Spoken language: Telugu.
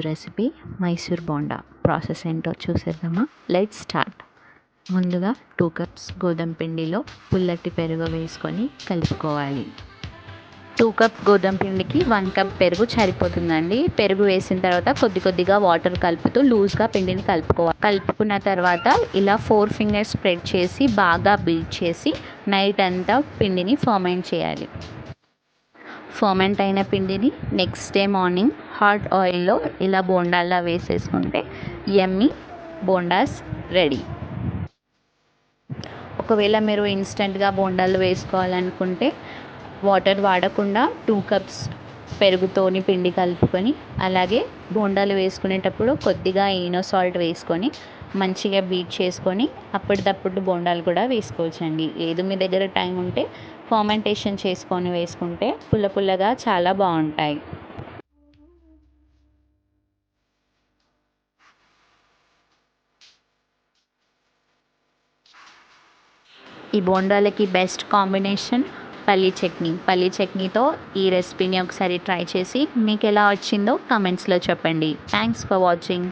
రెసిపీ మైసూర్ బోండా ప్రాసెస్ ఏంటో చూసేద్దామా. Let's start. ముందుగా 2 కప్స్ గోధుమ పిండిలో పుల్లటి పెరుగు వేసుకొని కలుపుకోవాలి. 2 కప్ గోధుమ పిండికి 1 కప్ పెరుగు సరిపోతుందండి. పెరుగు వేసిన తర్వాత కొద్దిగా వాటర్ కలుపుతూ లూజ్గా పిండిని కలుపుకోవాలి. కలుపుకున్న తర్వాత ఇలా 4 ఫింగర్స్ స్ప్రెడ్ చేసి బాగా బీట్ చేసి నైట్ అంతా పిండిని ఫర్మెంట్ చేయాలి. ఫర్మెంట్ అయిన పిండిని నెక్స్ట్ డే మార్నింగ్ హాట్ ఆయిల్లో ఇలా బోండాల్లా వేసేసుకుంటే యమ్మీ బోండాస్ రెడీ. ఒకవేళ మీరు ఇన్స్టెంట్గా బోండాలు వేసుకోవాలనుకుంటే వాటర్ వాడకుండా 2 కప్స్ పెరుగుతోని పిండి కలుపుకొని అలాగే బోండాలు వేసుకునేటప్పుడు కొద్దిగా ఈనో సాల్ట్ వేసుకొని మంచిగా బీట్ చేసుకొని అప్పటిదప్పుడు బోండాలు కూడా వేసుకోవచ్చండి. ఏది మీ దగ్గర టైం ఉంటే ఫర్మెంటేషన్ చేసుకొని వేసుకుంటే పుల్లగా చాలా బాగుంటాయి. ఈ బోండాలకి బెస్ట్ కాంబినేషన్ పల్లీ చట్నీతో ఈ రెసిపీని ఒకసారి ట్రై చేసి మీకు ఎలా వచ్చిందో కామెంట్స్లో చెప్పండి. Thanks for watching.